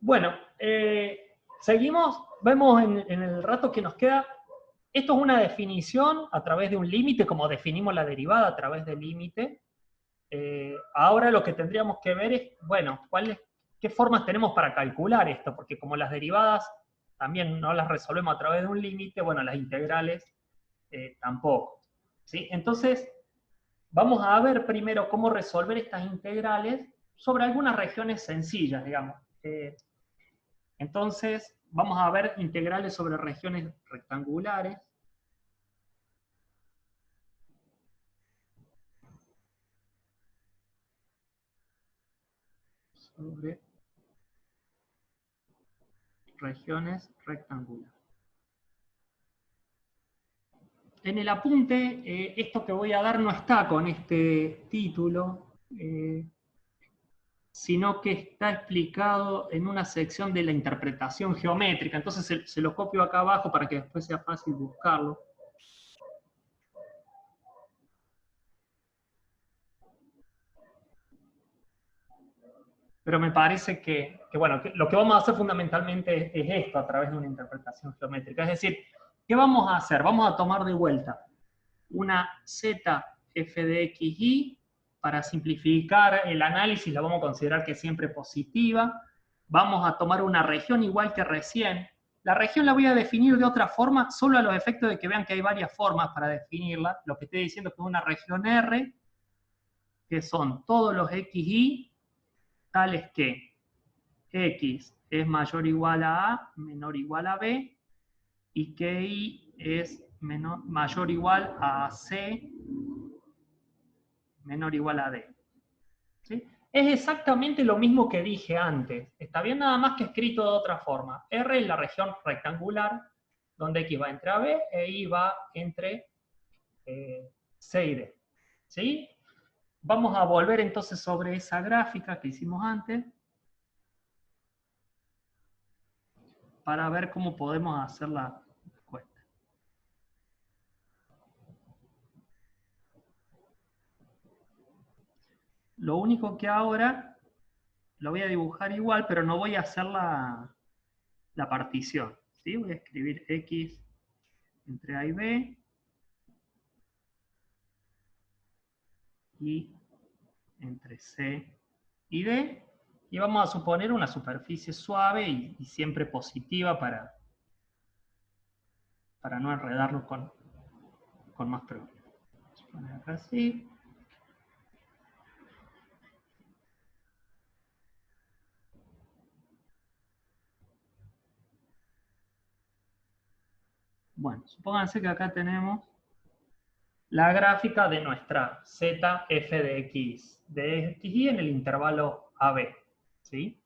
Bueno, seguimos, vemos en el rato que nos queda. Esto es una definición a través de un límite, como definimos la derivada a través del límite. Ahora lo que tendríamos que ver es, bueno, qué formas tenemos para calcular esto, porque como las derivadas también no las resolvemos a través de un límite, bueno, las integrales tampoco. ¿Sí? Entonces, vamos a ver primero cómo resolver estas integrales sobre algunas regiones sencillas, digamos. Entonces, vamos a ver integrales sobre regiones rectangulares. Sobre regiones rectangulares. En el apunte, esto que voy a dar no está con este título, sino que está explicado en una sección de la interpretación geométrica. Entonces se lo copio acá abajo para que después sea fácil buscarlo. Pero me parece que bueno, lo que vamos a hacer fundamentalmente es esto a través de una interpretación geométrica. Es decir, ¿qué vamos a hacer? Vamos a tomar de vuelta una z f de x, y, para simplificar el análisis la vamos a considerar que es siempre positiva. Vamos a tomar una región igual que recién. La región la voy a definir de otra forma, solo a los efectos de que vean que hay varias formas para definirla. Lo que estoy diciendo es que es una región R, que son todos los x, y, tales que x es mayor o igual a menor o igual a b, y que y es mayor o igual a c, menor o igual a d. ¿Sí? Es exactamente lo mismo que dije antes. Está bien, nada más que escrito de otra forma. R es la región rectangular, donde x va entre AB e y va entre C y D. ¿Sí? Vamos a volver entonces sobre esa gráfica que hicimos antes, para ver cómo podemos hacer la respuesta. Lo único que ahora lo voy a dibujar igual, pero no voy a hacer la partición. ¿Sí? Voy a escribir x entre A y B, y entre C y D, y vamos a suponer una superficie suave y siempre positiva para no enredarnos con más problemas. Vamos a poner acá así. Bueno, supónganse que acá tenemos la gráfica de nuestra z f de x y en el intervalo AB. ¿Sí?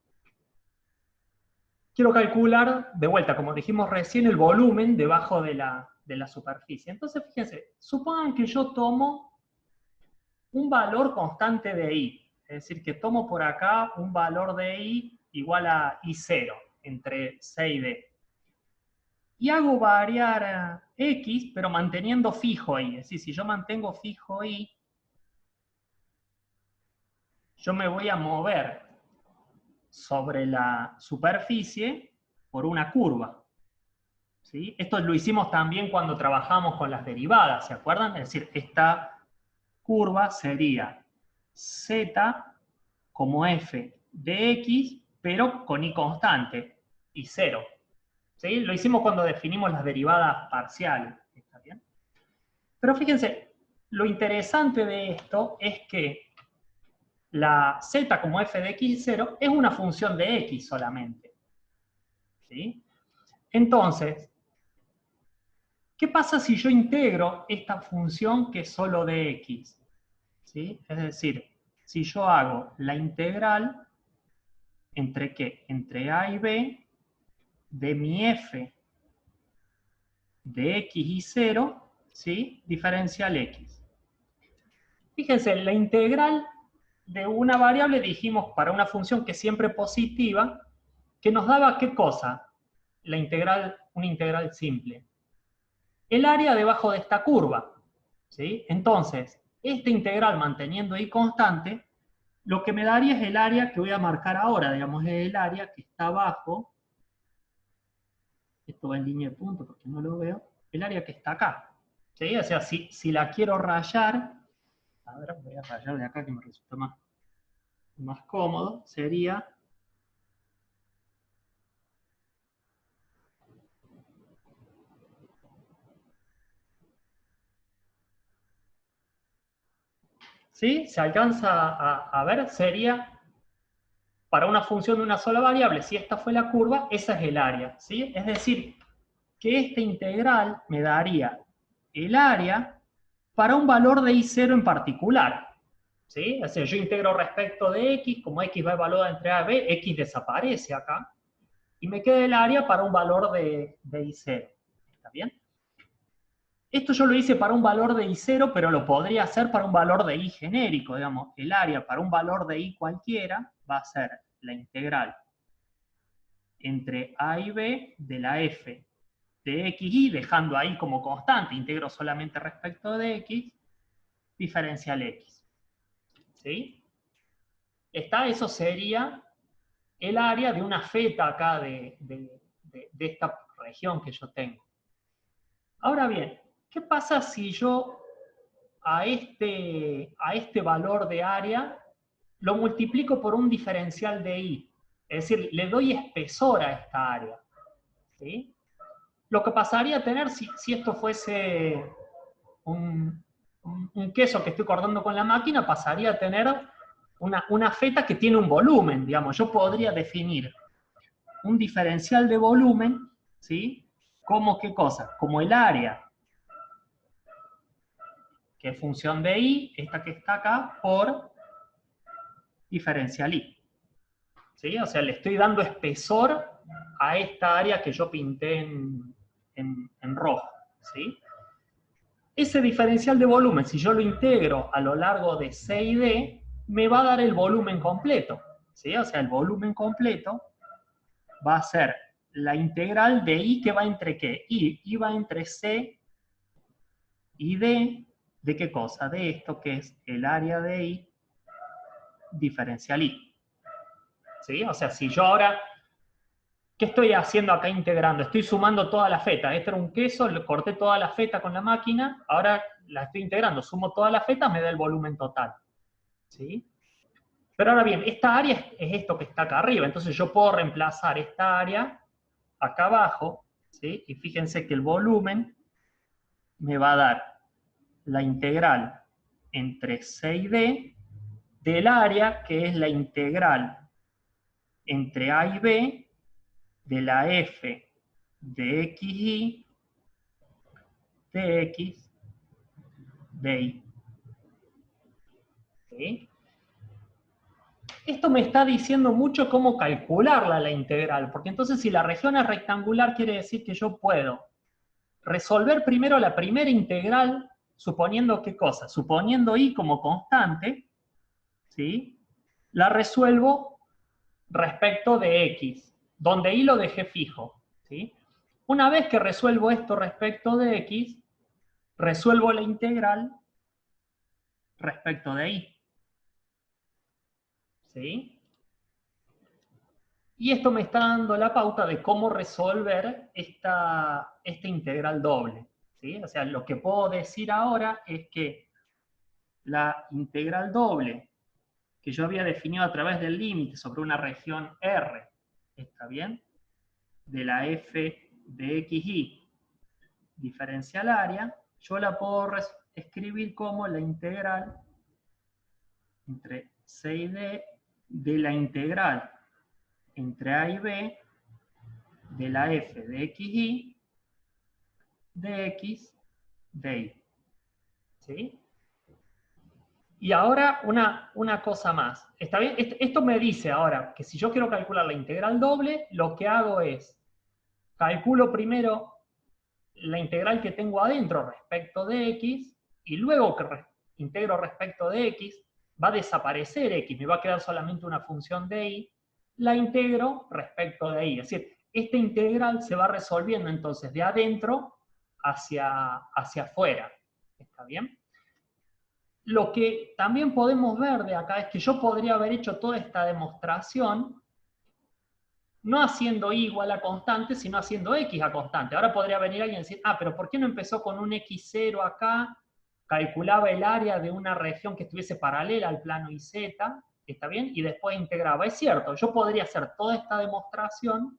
Quiero calcular, de vuelta, como dijimos recién, el volumen debajo de la superficie. Entonces, fíjense, supongan que yo tomo un valor constante de i. Es decir, que tomo por acá un valor de i igual a i0, entre C y D. Y hago variar x, pero manteniendo fijo i. Es decir, si yo mantengo fijo i, yo me voy a mover sobre la superficie por una curva. ¿Sí? Esto lo hicimos también cuando trabajamos con las derivadas, ¿se acuerdan? Es decir, esta curva sería z como f de x, pero con i constante, y 0. ¿Sí? Lo hicimos cuando definimos las derivadas parciales. ¿Está bien? Pero fíjense, lo interesante de esto es que la z como f de x y 0 es una función de x solamente. ¿Sí? Entonces, ¿qué pasa si yo integro esta función que es solo de x? ¿Sí? Es decir, si yo hago la integral entre ¿qué? Entre a y b de mi f de x y 0, ¿sí? Diferencial x. Fíjense, la integral de una variable dijimos para una función que es siempre positiva, que nos daba ¿qué cosa? La integral, una integral simple. El área debajo de esta curva. ¿Sí? Entonces, esta integral manteniendo i constante lo que me daría es el área que voy a marcar ahora, digamos, es el área que está abajo. Esto va en línea de punto porque no lo veo. El área que está acá. ¿Sí? O sea, si la quiero rayar, a ver, voy a rayar de acá que me resulta más cómodo, sería... ¿Sí? Se alcanza a ver, sería para una función de una sola variable, si esta fue la curva, esa es el área. ¿Sí? Es decir, que esta integral me daría el área para un valor de I0 en particular. ¿Sí? O sea, yo integro respecto de X, como X va evaluada entre A y B, X desaparece acá, y me queda el área para un valor de I0. ¿Está bien? Esto yo lo hice para un valor de I0, pero lo podría hacer para un valor de I genérico, digamos. El área para un valor de I cualquiera va a ser la integral entre A y B de la f de xy, dejando ahí como constante, integro solamente respecto de x, diferencial x. ¿Sí? Eso sería el área de una feta acá de esta región que yo tengo. Ahora bien, ¿qué pasa si yo a este valor de área lo multiplico por un diferencial de i? Es decir, le doy espesor a esta área. ¿Sí? Lo que pasaría a tener si esto fuese un queso que estoy cortando con la máquina, pasaría a tener una feta que tiene un volumen, digamos. Yo podría definir un diferencial de volumen, ¿sí? ¿Como qué cosa? Como el área, que es función de i, esta que está acá, por diferencial i. ¿Sí? O sea, le estoy dando espesor a esta área que yo pinté en rojo. ¿Sí? Ese diferencial de volumen, si yo lo integro a lo largo de C y D, me va a dar el volumen completo. ¿Sí? O sea, el volumen completo va a ser la integral de I que va entre ¿qué? I va entre C y D. ¿De qué cosa? De esto que es el área de I diferencial I. ¿Sí? O sea, si yo ahora... ¿Qué estoy haciendo acá integrando? Estoy sumando toda la feta. Este era un queso, le corté toda la feta con la máquina, ahora la estoy integrando. Sumo toda la feta, me da el volumen total. ¿Sí? Pero ahora bien, esta área es esto que está acá arriba. Entonces yo puedo reemplazar esta área acá abajo. ¿Sí? Y fíjense que el volumen me va a dar la integral entre C y D del área, que es la integral entre A y B de la f de xy de x de y. ¿Sí? Esto me está diciendo mucho cómo calcularla la integral, porque entonces si la región es rectangular quiere decir que yo puedo resolver primero la primera integral suponiendo qué cosa, suponiendo y como constante, ¿sí? La resuelvo respecto de x, donde y lo dejé fijo. ¿Sí? Una vez que resuelvo esto respecto de x, resuelvo la integral respecto de y. ¿Sí? Y esto me está dando la pauta de cómo resolver esta integral doble. ¿Sí? O sea, lo que puedo decir ahora es que la integral doble que yo había definido a través del límite sobre una región R, ¿está bien? De la f de xy diferencial área, yo la puedo escribir como la integral entre C y D de la integral entre A y B de la f de xy de x de y. ¿Sí? Y ahora una cosa más. ¿Está bien? Esto me dice ahora que si yo quiero calcular la integral doble, lo que hago es, calculo primero la integral que tengo adentro respecto de x, y luego que integro respecto de x, va a desaparecer x, me va a quedar solamente una función de y, la integro respecto de y. Es decir, esta integral se va resolviendo entonces de adentro hacia afuera. ¿Está bien? Lo que también podemos ver de acá es que yo podría haber hecho toda esta demostración no haciendo y igual a constante, sino haciendo x a constante. Ahora podría venir alguien y decir, ah, pero ¿por qué no empezó con un x0 acá? Calculaba el área de una región que estuviese paralela al plano IZ, ¿está bien? Y después integraba. Es cierto, yo podría hacer toda esta demostración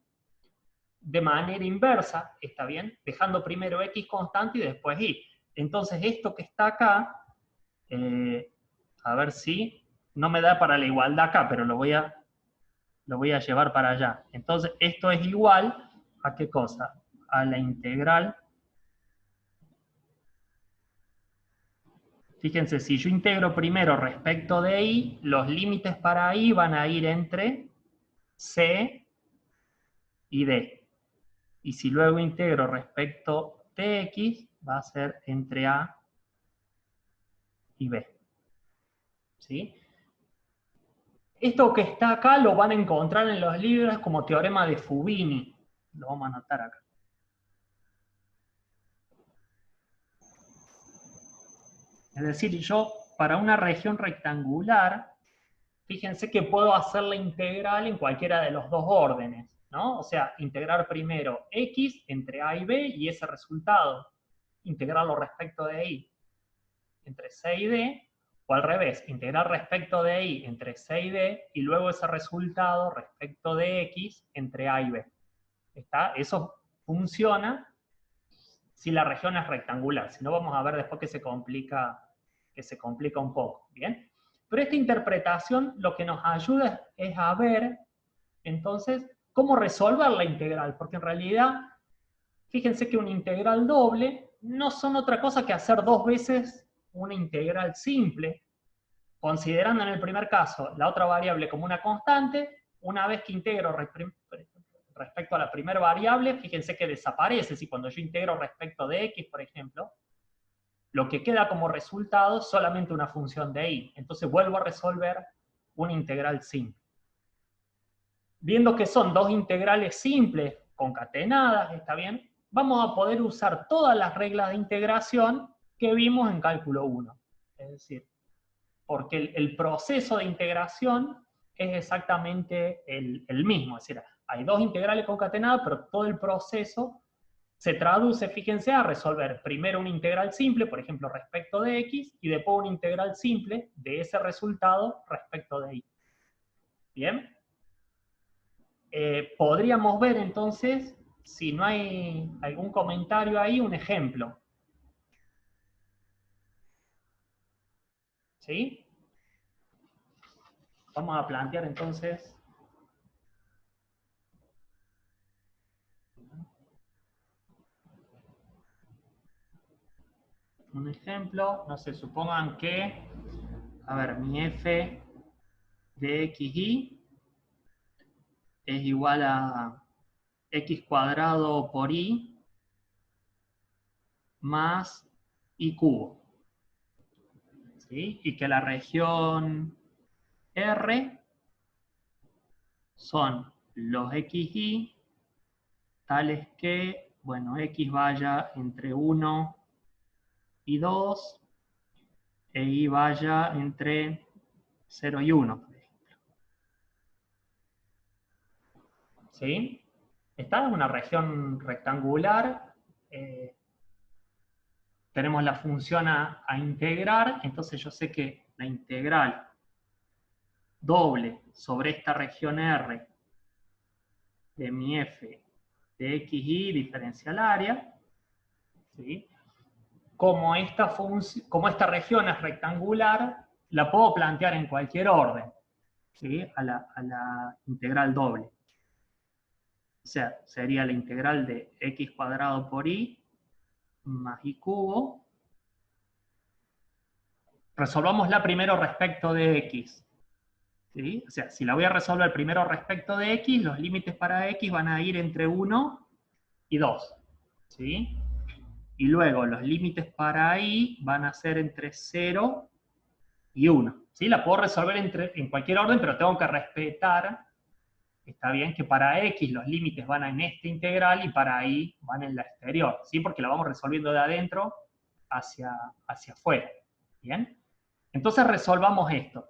de manera inversa, ¿está bien? Dejando primero x constante y después y. Entonces esto que está acá, a ver si no me da para la igualdad acá, pero lo voy a llevar para allá. Entonces esto es igual a ¿qué cosa? A la integral. Fíjense, si yo integro primero respecto de y, los límites para y van a ir entre c y d. Y si luego integro respecto de x, va a ser entre a y b. ¿Sí? Esto que está acá lo van a encontrar en los libros como teorema de Fubini. Lo vamos a anotar acá. Es decir, yo para una región rectangular, fíjense que puedo hacer la integral en cualquiera de los dos órdenes, ¿no? O sea, integrar primero x entre a y b y ese resultado, integrarlo respecto de y entre c y d, o al revés, integrar respecto de y entre c y d, y luego ese resultado respecto de x entre a y b. ¿Está? Eso funciona si la región es rectangular, si no vamos a ver después que se complica un poco, ¿bien? Pero esta interpretación lo que nos ayuda es a ver, entonces, cómo resolver la integral, porque en realidad, fíjense que una integral doble no son otra cosa que hacer dos veces una integral simple, considerando en el primer caso la otra variable como una constante, una vez que integro respecto a la primera variable, fíjense que desaparece. Si cuando yo integro respecto de x, por ejemplo, lo que queda como resultado es solamente una función de y. Entonces vuelvo a resolver una integral simple. Viendo que son dos integrales simples concatenadas, ¿está bien? Vamos a poder usar todas las reglas de integración que vimos en cálculo 1. Es decir, porque el proceso de integración es exactamente el mismo. Es decir, hay dos integrales concatenadas, pero todo el proceso se traduce, fíjense, a resolver primero una integral simple, por ejemplo, respecto de x, y después una integral simple de ese resultado respecto de y. ¿Bien? Podríamos ver entonces, si no hay algún comentario ahí, un ejemplo. ¿Sí? Vamos a plantear entonces un ejemplo. No sé, supongan que, a ver, mi f de xy es igual a x cuadrado por y más y cubo. ¿Sí? Y que la región R son los xy tales que, bueno, x vaya entre 1 y 2 e y vaya entre 0 y 1, por ejemplo. ¿Sí? Esta es una región rectangular. Tenemos la función a integrar, entonces yo sé que la integral doble sobre esta región R de mi f de xy diferencial área, ¿sí? Como esta región es rectangular, la puedo plantear en cualquier orden, ¿sí? a la integral doble. O sea, sería la integral de x cuadrado por y más y cubo. Resolvámosla primero respecto de x. ¿Sí? O sea, si la voy a resolver primero respecto de x, los límites para x van a ir entre 1 y 2. ¿Sí? Y luego los límites para y van a ser entre 0 y 1. ¿Sí? La puedo resolver en cualquier orden, pero tengo que respetar, está bien, que para x los límites van en esta integral y para y van en la exterior. ¿Sí? Porque la vamos resolviendo de adentro hacia afuera. ¿Bien? Entonces resolvamos esto.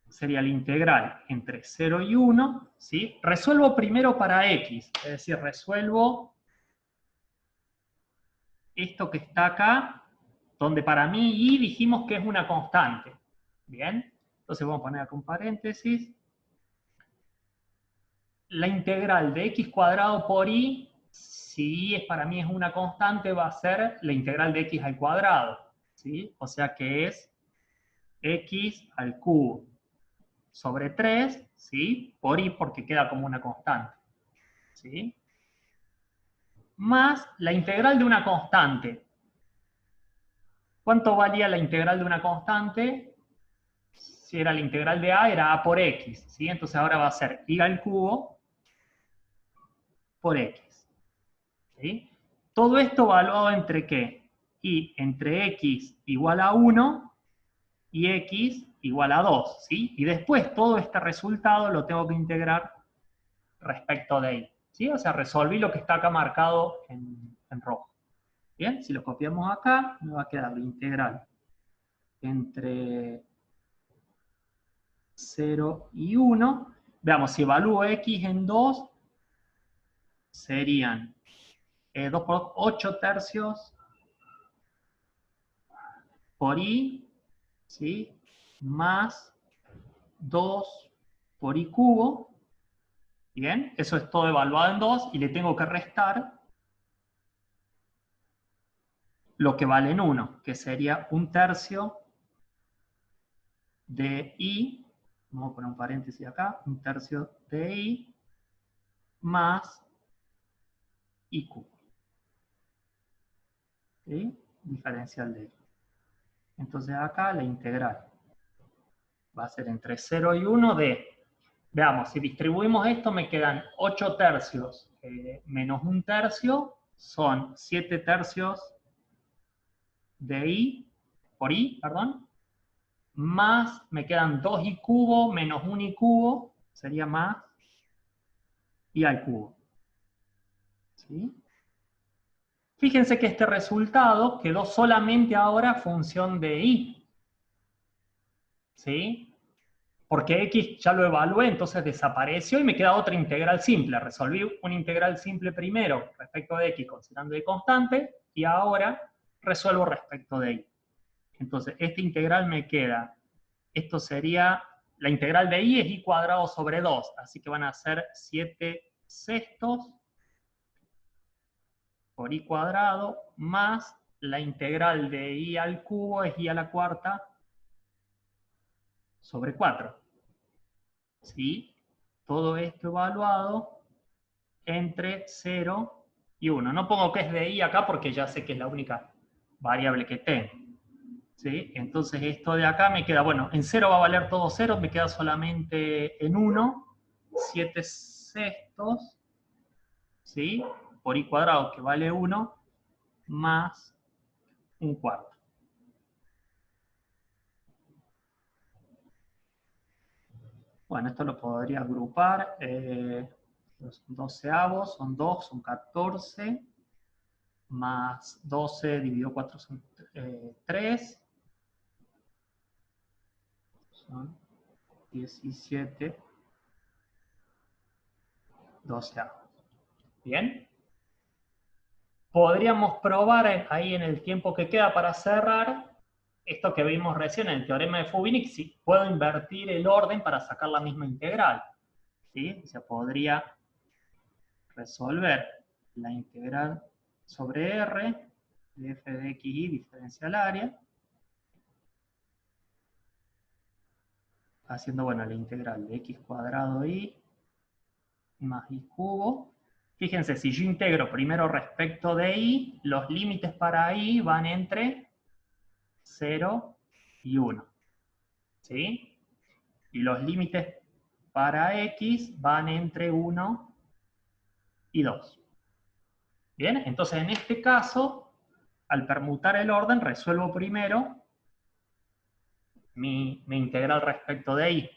Sería la integral entre 0 y 1, ¿sí? Resuelvo primero para x, es decir, resuelvo esto que está acá, donde para mí y dijimos que es una constante. ¿Bien? Entonces vamos a poner acá un paréntesis. La integral de x cuadrado por y, si y para mí es una constante, va a ser la integral de x al cuadrado, ¿sí? O sea que es x al cubo sobre 3, ¿sí? Por y porque queda como una constante, ¿sí? Más la integral de una constante. ¿Cuánto valía la integral de una constante? Si era la integral de a, era a por x, ¿sí? Entonces ahora va a ser y al cubo por x, ¿sí? Todo esto evaluado entre ¿qué? Y entre x igual a 1 y x igual a 2, ¿sí? Y después todo este resultado lo tengo que integrar respecto de y, ¿sí? O sea, resolví lo que está acá marcado en rojo. Bien, si lo copiamos acá, me va a quedar la integral entre 0 y 1. Veamos, si evalúo x en 2, serían 2 por 8 tercios por y, ¿sí? Más 2 por y cubo. Bien, eso es todo evaluado en 2 y le tengo que restar lo que vale en 1, que sería 1/3 de i, vamos a poner un paréntesis acá, 1/3 de i más i cubo. ¿Sí? Diferencial de i. Entonces acá la integral va a ser entre 0 y 1 de, veamos, si distribuimos esto me quedan 8 tercios menos 1/3, son 7 tercios de i, por i, perdón, más me quedan 2i cubo menos 1i cubo, sería más i al cubo. ¿Sí? Fíjense que este resultado quedó solamente ahora función de i. ¿Sí? Porque x ya lo evalué, entonces desapareció y me queda otra integral simple. Resolví una integral simple primero respecto de x considerando de constante y ahora resuelvo respecto de y. Entonces, esta integral me queda, esto sería, la integral de y es y cuadrado sobre 2, así que van a ser 7/6 por y cuadrado más la integral de y al cubo es y a la cuarta sobre 4. ¿Sí? Todo esto evaluado entre 0 y 1. No pongo que es de i acá porque ya sé que es la única variable que tengo. ¿Sí? Entonces esto de acá me queda, bueno, en 0 va a valer todo 0, me queda solamente en 1, 7/6, ¿sí? Por i cuadrado que vale 1, más 1/4. Bueno, esto lo podría agrupar. Los 12avos son 2, son 14, más 12 dividido 4 son 3, son 17 doceavos. ¿Bien? Podríamos probar ahí en el tiempo que queda para cerrar esto que vimos recién en el teorema de Fubinic, si puedo invertir el orden para sacar la misma integral. ¿Sí? O sea, podría resolver la integral sobre R de f de x y diferencial área, haciendo, bueno, la integral de x cuadrado y más y cubo. Fíjense, si yo integro primero respecto de y, los límites para y van entre 0 y 1. ¿Sí? Y los límites para x van entre 1 y 2. Bien, entonces en este caso, al permutar el orden, resuelvo primero mi integral respecto de y.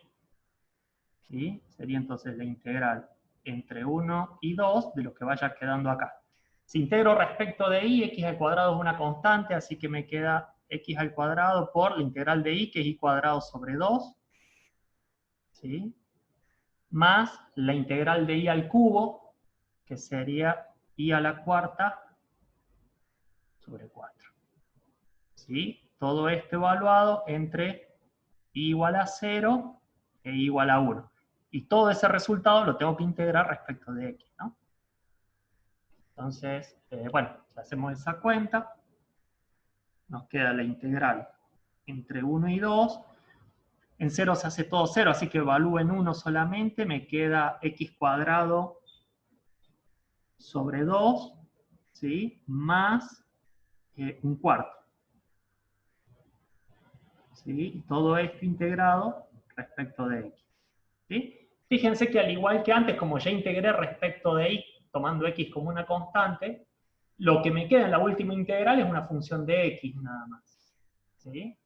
¿Sí? Sería entonces la integral entre 1 y 2 de lo que vaya quedando acá. Si integro respecto de y, x al cuadrado es una constante, así que me queda x al cuadrado por la integral de y, que es y cuadrado sobre 2, ¿sí? Más la integral de y al cubo, que sería y a la cuarta sobre 4. ¿Sí? Todo esto evaluado entre y igual a 0 e y igual a 1. Y todo ese resultado lo tengo que integrar respecto de x, ¿no? Entonces, bueno, si hacemos esa cuenta, nos queda la integral entre 1 y 2. En 0 se hace todo 0, así que evalúo en 1 solamente, me queda x cuadrado sobre 2, ¿sí? Más un cuarto. ¿Sí? Y todo esto integrado respecto de x. ¿Sí? Fíjense que al igual que antes, como ya integré respecto de y, tomando x como una constante, lo que me queda en la última integral es una función de x nada más. ¿Sí?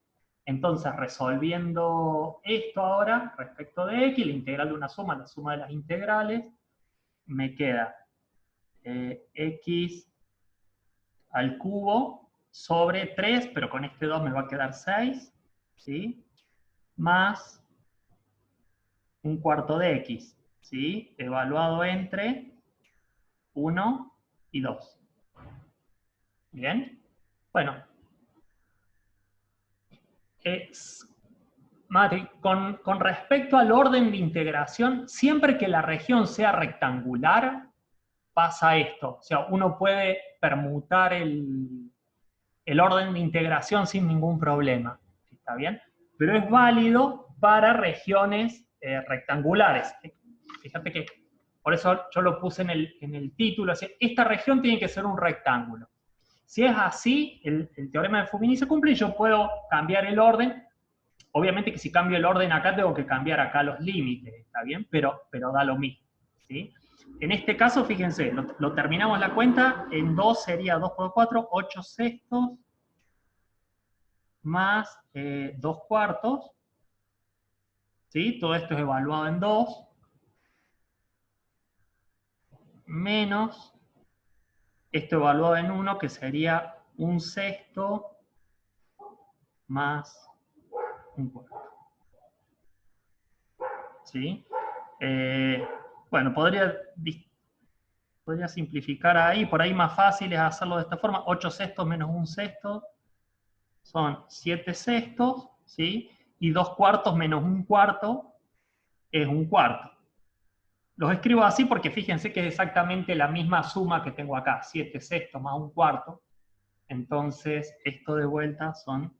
Entonces, resolviendo esto ahora respecto de x, la integral de una suma, la suma de las integrales, me queda x al cubo sobre 3, pero con este 2 me va a quedar 6, ¿sí? Más un cuarto de x, ¿sí? Evaluado entre 1 y 2. ¿Bien? Bueno. Mati, con respecto al orden de integración, siempre que la región sea rectangular, pasa esto. O sea, uno puede permutar el orden de integración sin ningún problema. ¿Está bien? Pero es válido para regiones rectangulares. Fíjate que, por eso yo lo puse en el título, así, esta región tiene que ser un rectángulo. Si es así, el teorema de Fubini se cumple y yo puedo cambiar el orden. Obviamente que si cambio el orden acá, tengo que cambiar acá los límites, ¿está bien? Pero da lo mismo, ¿sí? En este caso, fíjense, lo terminamos la cuenta, en 2 sería 2 por 4, 8 sextos, más 2 cuartos, ¿sí? Todo esto es evaluado en 2, menos esto evaluado en 1, que sería 1 sexto más un cuarto. ¿Sí? Bueno, podría simplificar ahí, por ahí más fácil es hacerlo de esta forma, 8 sextos menos 1 sexto son 7 sextos, ¿sí? Y 2 cuartos menos 1 cuarto es 1 cuarto. Los escribo así porque fíjense que es exactamente la misma suma que tengo acá, 7 sextos más 1 cuarto. Entonces, esto de vuelta son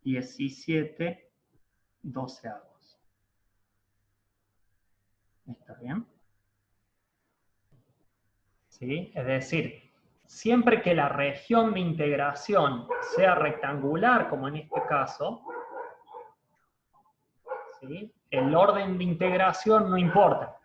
17 doceavos. ¿Está bien? ¿Sí? Es decir, siempre que la región de integración sea rectangular, como en este caso, ¿sí? El orden de integración no importa.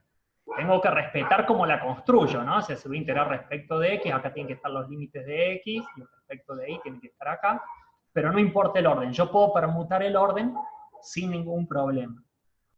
Tengo que respetar cómo la construyo, ¿no? O sea, si voy a integrar respecto de x, acá tienen que estar los límites de x, y respecto de y tienen que estar acá, pero no importa el orden. Yo puedo permutar el orden sin ningún problema.